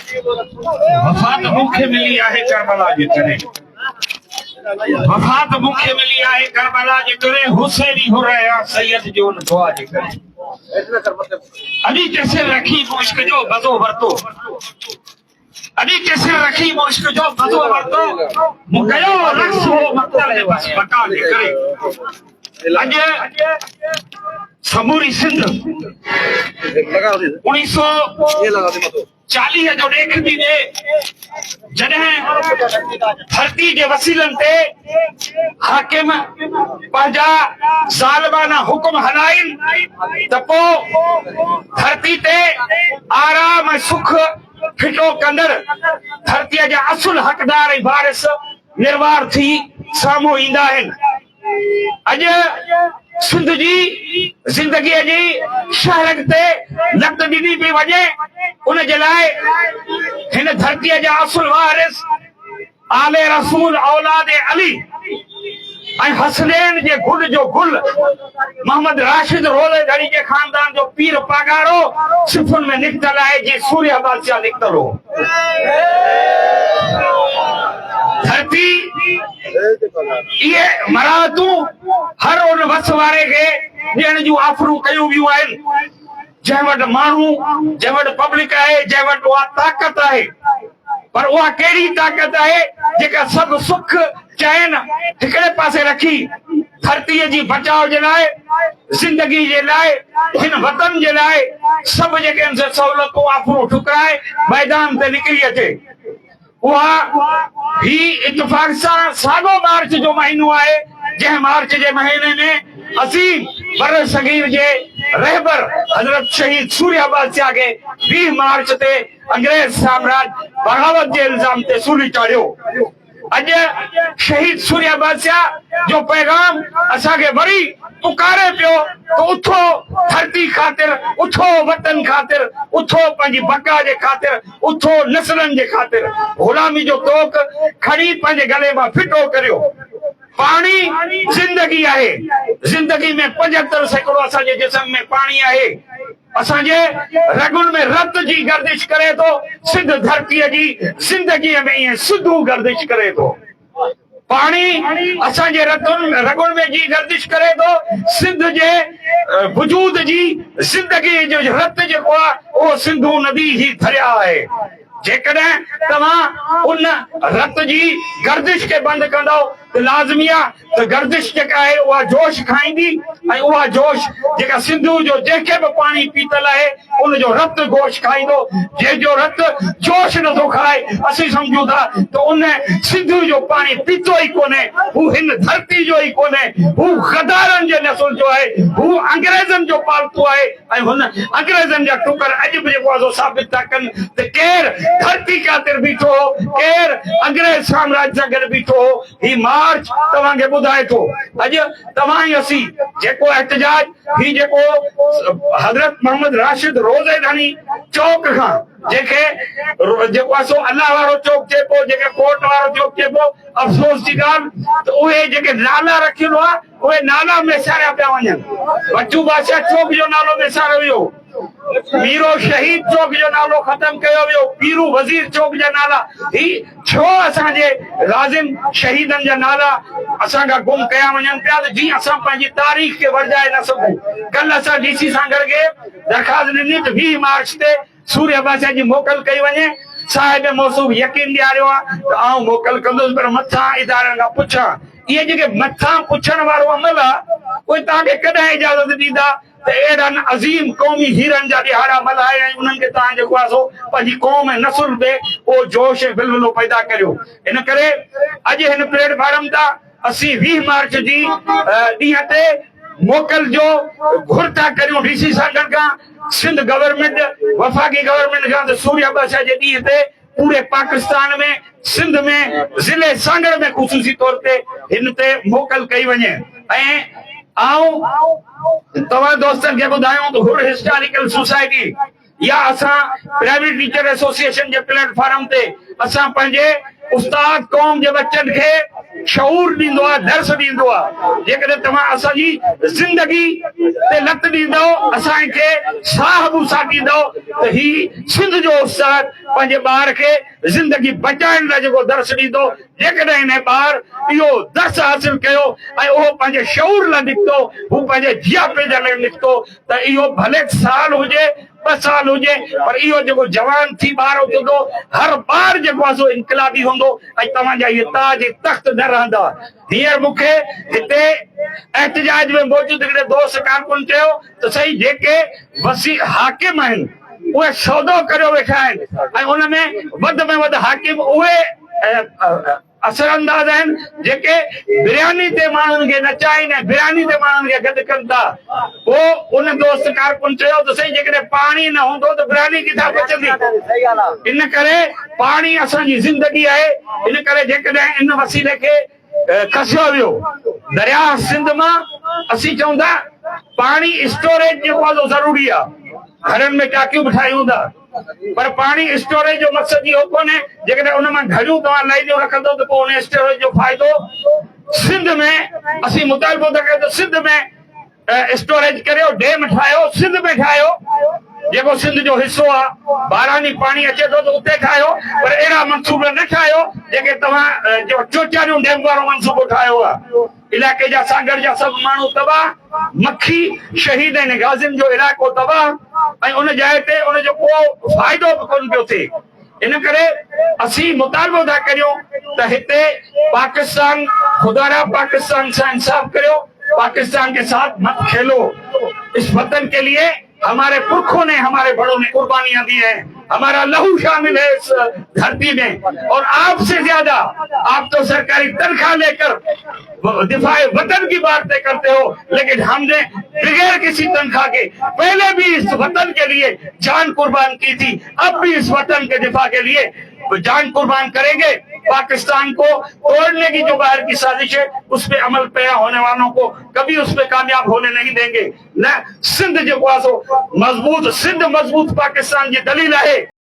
वफ़ात मूंखे मिली आहे करबला जे करे, वफ़ात मूंखे मिली आहे करबला जे करे, हुसैनी हुरैया सैयद जो दुआ जे करे। अभी कैसे रखी मुश्क जो बदो वरतो, अभी कैसे रखी मुश्क जो बदो वरतो, मुकयो रक्स हो मतलब बस बका जे करे। अज समूरी सिंध 1940 जो देखंदी ने जॾहिं धरती जे वसीलन ते हाकिम पंहिंजा ज़ालिमाना हुक्म हलाइन त पोइ धरती ते आराम सुख फिटो कंदड़ धरतीअ जा असुल हक़दार ऐं वारिस निर्वार थी साम्हूं ईंदा आहिनि। अॼु सिंध जी ज़िंदगीअ जी शहरत ते लत ॾिनी पई वञे, उन जे लाइ हिन धरतीअ जा असुल वारिस आले रसूल औलाद अली ऐं हसनैन जे गुल जो गुल मोहम्मद राशिद रोज़ेदारी जे खानदान जो पीर पागारो सिफुन में निकतल आहे जी सूर्य बादशाह निकतल हो। धरती ये मरातूं हर उन वस वारे खे ॾियण जूं ऑफरूं कयूं वियूं आहिनि, जंहिं वटि माण्हू, जंहिं वटि पब्लिक आहे, जंहिं वटि उहा ताक़त आहे। पर उहा कहिड़ी ताक़त आहे जेका सभु सुख चैन हिकिड़े पासे रखी धरतीअ जी बचाव जे लाइ, ज़िंदगी जे लाइ, हिन वतन जे लाइ सभु जेके आहिनि सहूलियतूं ऑफरूं ठुकराए मैदान ते निकिरी अचे। उहा ही इत्तेफ़ाक़ सां साॻियो मार्च जो महीनो आहे, जंहिं मार्च जे महीने में असीम बर सगीर जे रहबर हज़रत शहीद सूर्य बादशाह खे 20 मार्च ते अंग्रेज साम्राज्य बगावत जे इल्ज़ाम ते सूली चाढ़ियो। अॼु शहीद सूर्य बादशाह जो पैगाम असांखे वरी पुकारे पियो त उथो धरती ख़ातिर, उथो वतन ख़ातिर, उथो पंहिंजी बका जे ख़ातिर, उथो नसलनि जे ख़ातिर। ग़ुलामी जो तोक खणी पंहिंजे गले मां फिटो करियो। पाणी ज़िंदगी आहे, ज़िंदगी में 75% असांजे जिस्म में पाणी आहे। असांजे रगुनि में रत जी गर्दिश करे थो, सिंध धरतीअ जी ज़िंदगीअ में ईअं सिधू गर्दिश करे थो। पाणी असांजे रगुनि में जी गर्दिश करे थो, सिंध जे वजूद जी ज़िंदगी जो रत जेको आहे उहो सिंधू नदी ही दरिया आहे। जेकॾहिं तव्हां उन रत जी गर्दिश खे बंदि कंदो त लाज़मी आहे त गर्दिश जेका आहे उहा जोश खाईंदी, ऐं उहा जोश जेका सिंधू जो जंहिंखे बि पाणी पीतल आहे उनजो रत गोश खाईंदो। जंहिंजो रत जोश नथो खाए, असीं सम्झूं था त उन सिंधू जो पाणी पीतो ई कोन्हे, हू हिन धरती जो ई कोन्हे, हू गदारनि जे नसुल जो आहे, हू अंग्रेज़नि जो पालतू आहे। ऐं हुन अंग्रेज़नि जा टुकर अॼु बि जेको आहे साबित था कनि त केरु धरती ख़ातिर बीठो हो, केरु अंग्रेज साम्राज्य सां गॾु बीठो हो। ही मार्च तव्हांखे ॿुधाए थो। अॼु तव्हां ऐं असीं जेको एहतजाज ही जेको हज़रत मोहम्मद राशिद रोज़ेदानी चौक खां जंहिंखे जेको आहे सो अल्लाह वारो चौक चए पियो, जेके कोर्ट वारो चौक चए पियो, अफ़सोस जी ॻाल्हि त उहे जेके नाला रखियल हुआ उहे नाला मेसारिया पिया वञनि। बच्चू बादशाह चौक जो नालो मेसारियो वियो, मीरो शहीद चौक जो नालो ख़तम कयो वियो, पीरू वज़ीर चौक जा नाला। ही छो असांजे लाज़िम शहीदनि जा नाला असांखां गुम कया वञनि पिया त जीअं असां पंहिंजी तारीख़ खे वरजाए न सघूं। कल्ह असां DC सां गॾु दरख़्वास्त ॾिनी त 20 मार्च ते सूर्य बादशाह जी मोकल कई वञे। साहिब मौसूफ़ यकीन ॾियारियो आहे त आउं मोकल कंदुसि, पर मथां इदारनि खां पुछां। इहे जेके मथां पुछण वारो अमल आहे उहे तव्हांखे कॾहिं इजाज़त ॾींदा त अहिड़नि अज़ीम क़ौमी हीरनि जा ॾिहाड़ा मल्हाए ऐं उन्हनि खे तव्हां जेको आहे सो पंहिंजी क़ौम ऐं नसुल ते उहो जोश ऐं बिलबिलो पैदा करियो। इन करे अॼु हिन प्लेटफॉर्म तां असीं 20 मार्च जी ॾींहं ते मोकल जो घुर था करियूं DC सां गॾु खां, सिंध गवर्नमेंट, वफ़ाक़ी गवर्नमेंट खां। त सूर्य बादशाह जे ॾींहं ते पूरे पाकिस्तान में, सिंध में, ज़िले सांगड़ में ख़ुसूसी तौर ते हिन ते मोकल कई वञे। ऐं आऊं तव्हां दोस्तनि खे ॿुधायूं त हुर हिस्टोरिकल सोसाइटी या असां प्राइवेट टीचर एसोसिएशन जे प्लेटफॉर्म ते असां पंहिंजे उस्ताद क़ौम जे बच्चनि खे शऊर ॾींदो आहे, दर्स ॾींदो आहे। जेकॾहिं तव्हां असांजी ज़िंदगी ते लत ॾींदव, असांखे साह भूसा ॾींदव, त ही सिंध जो उस्ताद पंहिंजे ॿार खे ज़िंदगी बचाइण लाइ जेको दर्स ॾींदो, जेकॾहिं हिन ॿार इहो दर्स हासिल कयो ऐं उहो पंहिंजे शऊर लाइ निकितो, हू पंहिंजे जियापे जे लाइ निकितो, त इहो भले साल हुजे 2 साल हुजे, पर इहो जेको जवान थी ॿार उथंदो, हर ॿार जेको आहे सो इनकलाबी हूंदो ऐं तव्हांजा इहे ताज तख़्त न रहंदा। हींअर मूंखे हिते एहतजाज में मौजूद हिकिड़े दोस्त कारकुन चयो त सही जेके वसी हाकिम आहिनि उहे सौदो करे वेठा आहिनि ऐं उन में वधि हाकिम उहे असरअंदाज आहिनि जेके बिरयानी ते माण्हुनि खे नचाइनि ऐं बिरयानी ते माण्हुनि खे गॾु कनि था। पोइ उन दोस्त कारकुन चयो त सही जेकॾहिं पाणी न हूंदो त बिरयानी किथां बचंदी। इन करे पाणी असांजी ज़िंदगी आहे। इन करे जेकॾहिं इन वसीले खे खसियो वियो दरिया सिंध मां, असीं चऊं था पाणी स्टोरेज जेको आहे ज़रूरी आहे। घरनि में टाकियूं बि ठाहियूं था, पर पाणी स्टोरेज जो मक़सद इहो कोन्हे। जेकॾहिं उन मां घड़ियूं तव्हां लाइनियूं रखंदो त पोइ उन स्टोरेज जो फ़ाइदो सिंध में असीं मुतालबो था कयूं त सिंध में स्टोरेज करियो, डैम ठाहियो, सिंध में ठाहियो, जेको सिंध जो हिसो आहे। बारानी पाणी अचे थो त उते ठाहियो, पर अहिड़ा मंसूबा न ठाहियो जेके तव्हां जो चोचारियूं डैम वारो मंसूबो ठाहियो आहे। इलाइक़े जा सागर जा सभु माण्हू तबाह, मखी शहीद आहिनि, गाज़ियुनि जो इलाइक़ो तबाह ऐं उन जाइ ते उनजो को फ़ाइदो बि कोन पियो थिए। इन करे असीं मुतालबो था करियूं त हिते पाकिस्तान, खुदा पाकिस्तान सां इंसाफ करियो, पाकिस्तान के साथ मत खेलो। इस वतन के लिए हमारे पुरखों ने, हमारे बड़ों ने कुर्बानियां दी हैं, हमारा लहू शामिल है इस धरती में। और आपसे ज्यादा आप तो सरकारी तनख्वाह लेकर दिफाए वतन की बातें करते हो, लेकिन हमने बगैर किसी तनख्वाह के पहले भी इस वतन के लिए जान कुर्बान की थी, अब भी इस वतन के दिफा के लिए जान कुर्बान करेंगे। पाकिस्तान को तोड़ने की जो बाहर की साजिश है, उस पे अमल पैरा होने वालों को कभी उस पे कामयाब होने नहीं देंगे। न सिंध जो मजबूत, सिंध मजबूत पाकिस्तान की दलील है।